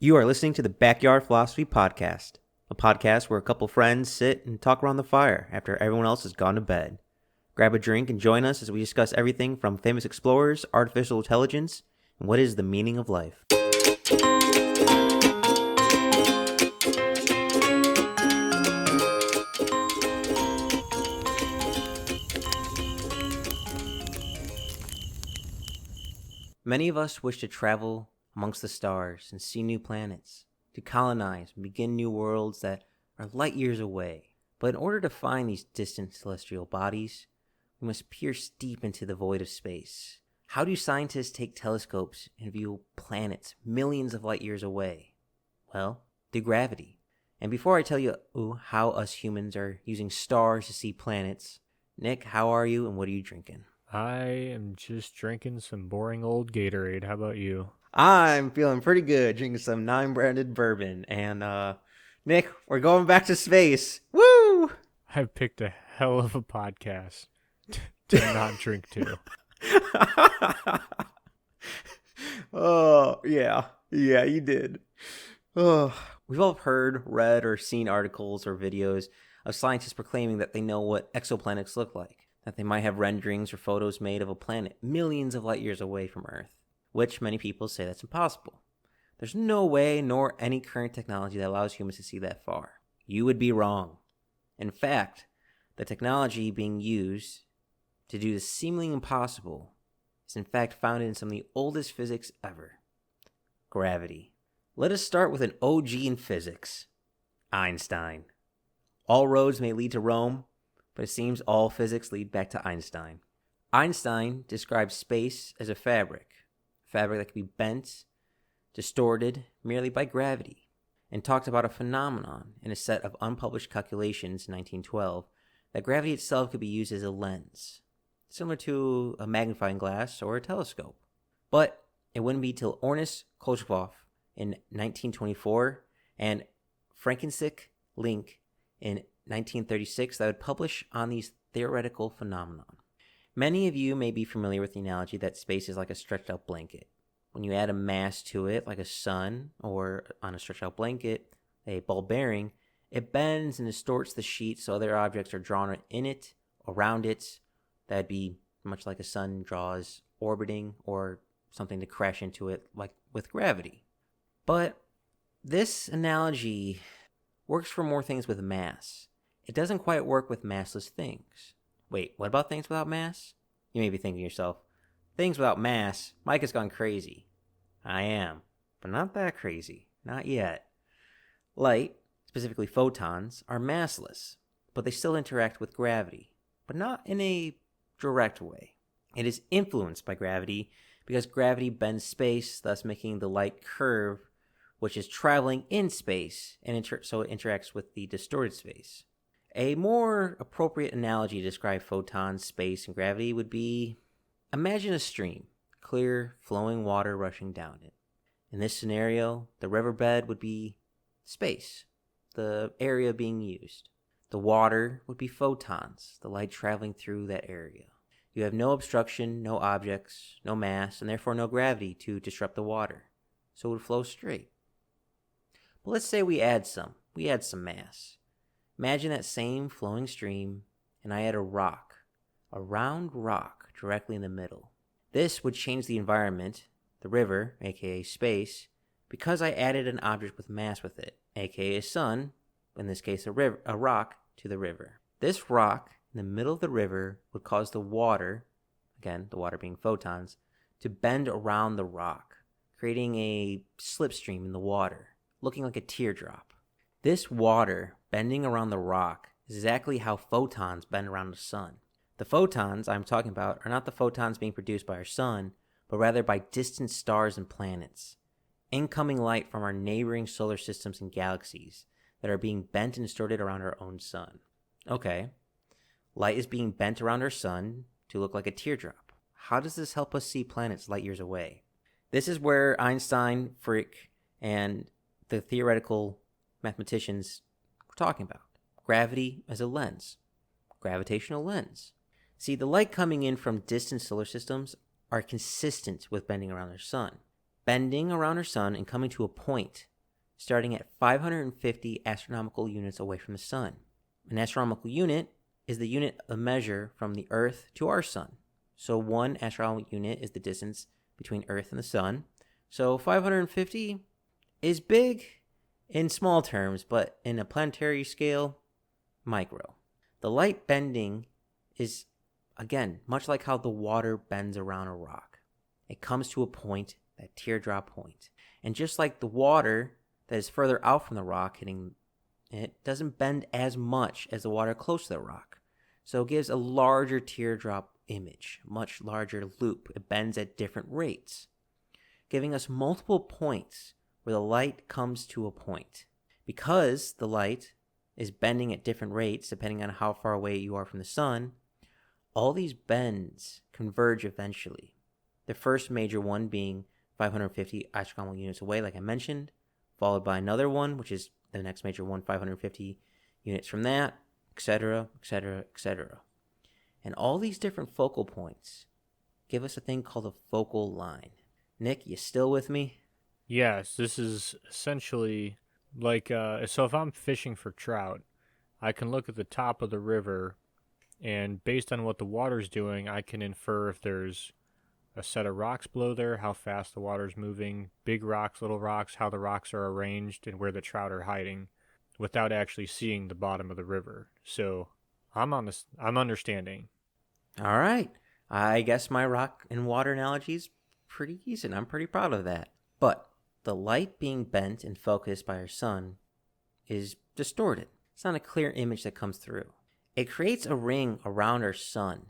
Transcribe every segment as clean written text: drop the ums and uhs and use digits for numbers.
You are listening to the Backyard Philosophy Podcast, a podcast where a couple friends sit and talk around the fire after everyone else has gone to bed. Grab a drink and join us as we discuss everything from famous explorers, artificial intelligence, and what is the meaning of life. Many of us wish to travel amongst the stars and see new planets, to colonize and begin new worlds that are light years away. But in order to find these distant celestial bodies, we must pierce deep into the void of space. How do scientists take telescopes and view planets millions of light years away? Well, through gravity. And before I tell you how us humans are using stars to see planets, Nick, how are you and what are you drinking? I am just drinking some boring old Gatorade. How about you? I'm feeling pretty good, drinking some 9-branded bourbon. And, Nick, we're going back to space. Woo! I've picked a hell of a podcast to not drink to. Oh, yeah, you did. Oh, we've all heard, read, or seen articles or videos of scientists proclaiming that they know what exoplanets look like, that they might have renderings or photos made of a planet millions of light years away from Earth, which many people say that's impossible. There's no way nor any current technology that allows humans to see that far. You would be wrong. In fact, the technology being used to do the seemingly impossible is in fact founded in some of the oldest physics ever. Gravity. Let us start with an OG in physics. Einstein. All roads may lead to Rome, but it seems all physics lead back to Einstein. Einstein described space as a fabric that could be bent, distorted merely by gravity, and talked about a phenomenon in a set of unpublished calculations in 1912 that gravity itself could be used as a lens, similar to a magnifying glass or a telescope. But it wouldn't be till Ernst Kolchakov in 1924 and Frankensick Link in 1936 that would publish on these theoretical phenomenon. Many of you may be familiar with the analogy that space is like a stretched out blanket. When you add a mass to it, like a sun, or on a stretched out blanket, a ball bearing, it bends and distorts the sheet so other objects are drawn in it, around it. That'd be much like a sun draws orbiting or something to crash into it, like with gravity. But this analogy works for more things with mass. It doesn't quite work with massless things. Wait, what about things without mass? You may be thinking to yourself, things without mass? Mike has gone crazy. I am, but not that crazy. Not yet. Light, specifically photons, are massless, but they still interact with gravity, but not in a direct way. It is influenced by gravity because gravity bends space, thus making the light curve, which is traveling in space, and so it interacts with the distorted space. A more appropriate analogy to describe photons, space, and gravity would be, imagine a stream, clear, flowing water rushing down it. In this scenario, the riverbed would be space, the area being used. The water would be photons, the light traveling through that area. You have no obstruction, no objects, no mass, and therefore no gravity to disrupt the water, so it would flow straight. But let's say we add some mass. Imagine that same flowing stream, and I add a round rock, directly in the middle. This would change the environment, the river, aka space, because I added an object with mass with it, aka a sun, in this case a rock, to the river. This rock in the middle of the river would cause the water, again, the water being photons, to bend around the rock, creating a slipstream in the water, looking like a teardrop. This water bending around the rock is exactly how photons bend around the sun. The photons I'm talking about are not the photons being produced by our sun, but rather by distant stars and planets. Incoming light from our neighboring solar systems and galaxies that are being bent and distorted around our own sun. Okay, light is being bent around our sun to look like a teardrop. How does this help us see planets light years away? This is where Einstein, Frick, and the theoretical mathematicians were talking about. Gravity as a lens. Gravitational lens. See, the light coming in from distant solar systems are consistent with bending around their sun. bending around our sun and coming to a point starting at 550 astronomical units away from the sun. An astronomical unit is the unit of measure from the Earth to our sun. So 1 astronomical unit is the distance between Earth and the sun. So 550 is big in small terms, but in a planetary scale, micro. The light bending is, again, much like how the water bends around a rock. It comes to a point, that teardrop point. And just like the water that is further out from the rock hitting it doesn't bend as much as the water close to the rock. So it gives a larger teardrop image, much larger loop. It bends at different rates, giving us multiple points where the light comes to a point. Because the light is bending at different rates depending on how far away you are from the sun, all these bends converge eventually. The first major one being 550 astronomical units away, like I mentioned, followed by another one, which is the next major one, 550 units from that, etc., etc., etc. And all these different focal points give us a thing called a focal line. Nick, you still with me? Yes, this is essentially like, so if I'm fishing for trout, I can look at the top of the river, and based on what the water's doing, I can infer if there's a set of rocks below there, how fast the water's moving, big rocks, little rocks, how the rocks are arranged, and where the trout are hiding, without actually seeing the bottom of the river. So I'm understanding. All right. I guess my rock and water analogy is pretty decent. I'm pretty proud of that. But the light being bent and focused by our sun is distorted. It's not a clear image that comes through. It creates a ring around our sun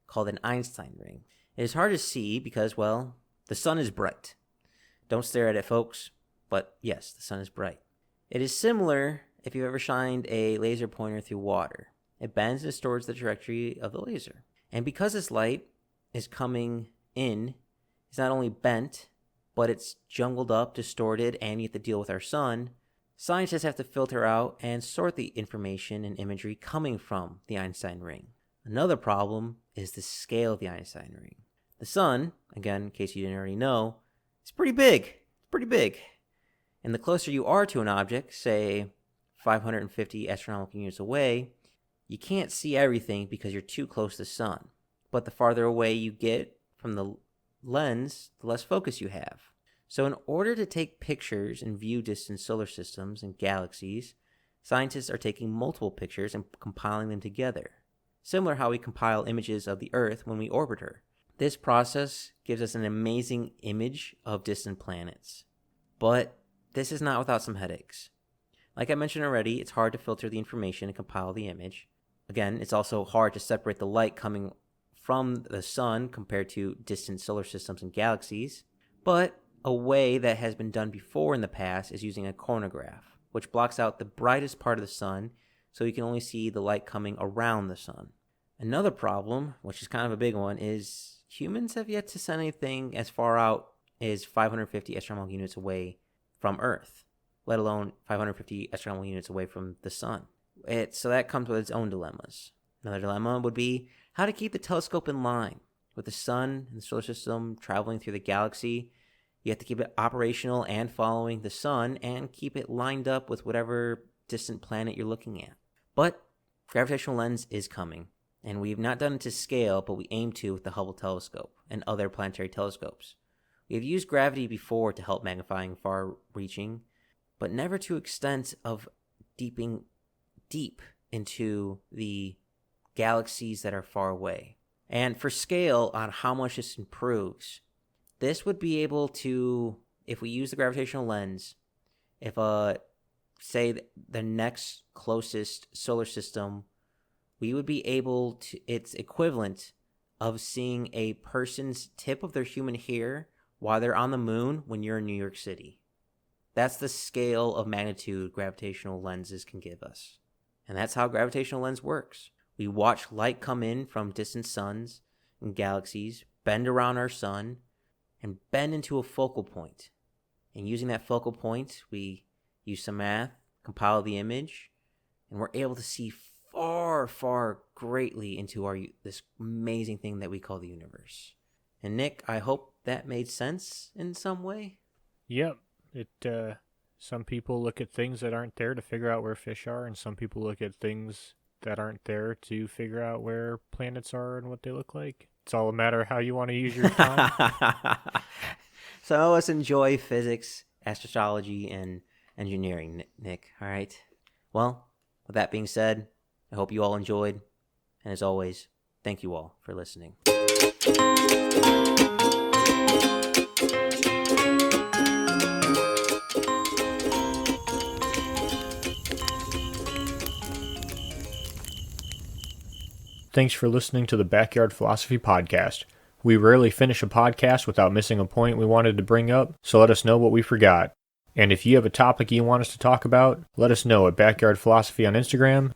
called an Einstein ring. It is hard to see because, well, the sun is bright. Don't stare at it, folks, but yes, the sun is bright. It is similar if you've ever shined a laser pointer through water. It bends and distorts the trajectory of the laser. And because this light is coming in, it's not only bent, but it's jungled up, distorted, and you have to deal with our sun. Scientists have to filter out and sort the information and imagery coming from the Einstein ring. Another problem is the scale of the Einstein ring. The sun, again, in case you didn't already know, is pretty big. It's pretty big. And the closer you are to an object, say 550 astronomical units away, you can't see everything because you're too close to the sun. But the farther away you get from the lens, the less focus you have. So in order to take pictures and view distant solar systems and galaxies, scientists are taking multiple pictures and compiling them together. Similar how we compile images of the Earth when we orbit her. This process gives us an amazing image of distant planets. But this is not without some headaches. Like I mentioned already, it's hard to filter the information and compile the image. Again, it's also hard to separate the light coming from the sun compared to distant solar systems and galaxies. But a way that has been done before in the past is using a chronograph, which blocks out the brightest part of the sun so you can only see the light coming around the sun. Another problem, which is kind of a big one, is humans have yet to send anything as far out as 550 astronomical units away from Earth, let alone 550 astronomical units away from the sun. So that comes with its own dilemmas. Another dilemma would be how to keep the telescope in line with the sun and the solar system traveling through the galaxy. You have to keep it operational and following the sun and keep it lined up with whatever distant planet you're looking at. But gravitational lens is coming, and we've not done it to scale, but we aim to with the Hubble telescope and other planetary telescopes. We have used gravity before to help magnifying far-reaching, but never to extent of deeping deep into the galaxies that are far away. And for scale on how much this improves, this would be able to, if we use the gravitational lens, if say the next closest solar system, we would be able to, it's equivalent of seeing a person's tip of their human hair while they're on the moon when you're in New York City. That's the scale of magnitude gravitational lenses can give us. And that's how gravitational lens works. We watch light come in from distant suns and galaxies, bend around our sun, and bend into a focal point. And using that focal point, we use some math, compile the image, and we're able to see far, far greatly into this amazing thing that we call the universe. And Nick, I hope that made sense in some way? Yep. Some people look at things that aren't there to figure out where fish are, and some people look at things that aren't there to figure out where planets are and what they look like. It's all a matter of how you want to use your time. Some of us enjoy physics, astrology, and engineering, Nick. All right. Well, with that being said, I hope you all enjoyed. And as always, thank you all for listening. Thanks for listening to the Backyard Philosophy Podcast. We rarely finish a podcast without missing a point we wanted to bring up, so let us know what we forgot. And if you have a topic you want us to talk about, let us know at Backyard Philosophy on Instagram